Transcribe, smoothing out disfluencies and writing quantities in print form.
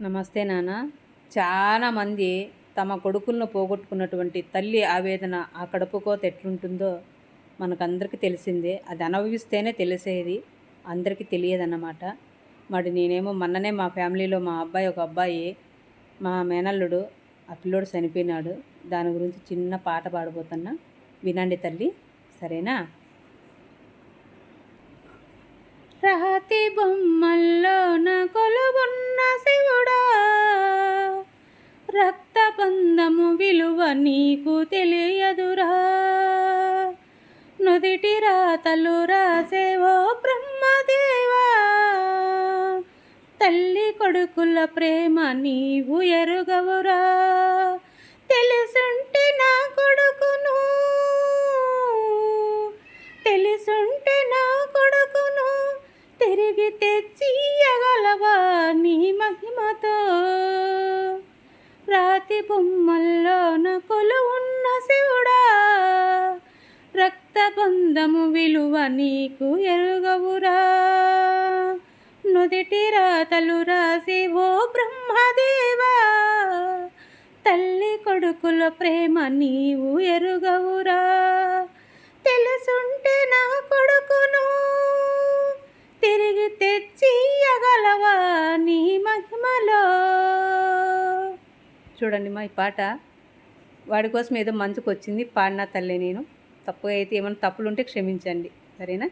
నమస్తే నాన్న. చాలామంది తమ కొడుకులను పోగొట్టుకున్నటువంటి తల్లి ఆవేదన, ఆ కడుపు కోత ఎట్లుంటుందో మనకందరికీ తెలిసిందే. అది అనుభవిస్తేనే తెలిసేది, అందరికీ తెలియదన్నమాట. మరి నేనేమో మొన్ననే మా ఫ్యామిలీలో ఒక అబ్బాయి మా మేనల్లుడు, ఆ పిల్లోడు చనిపోయినాడు. దాని గురించి చిన్న పాట పాడబోతున్నా, వినండి తల్లి, సరేనా? రాతి బొమ్మల్లోన కొలువున్న శివుడా, రక్తబంధము విలువ నీకు తెలియదురా. నుదిటి రాతలు రాసేవో బ్రహ్మదేవా, తల్లి కొడుకుల ప్రేమ నీవు ఎరుగవురా. తెలుసుంటే నా కొడుకును, తెలుసుంటే నా కొడుకును తిరిగి తెచ్చియగలవా నీ మహిమతో. రాతి బొమ్మల్లోన కొలువున్న శివుడా, రక్తబంధము విలువ నీకు ఎరుగవురా. నుదిటి రాతలు రాసి ఓ బ్రహ్మదేవా, తల్లి కొడుకుల ప్రేమ నీవు ఎరుగవురా. తెలుసుంటే నా కొడుకును తిరిగి తెచ్చియగలవా నీ మహిమలో. చూడండి మా ఈ పాట వాడి కోసం ఏదో మంచుకు వచ్చింది, పాడినా తల్లి నేను. తప్పుగా అయితే ఏమైనా తప్పులుంటే క్షమించండి, సరేనా?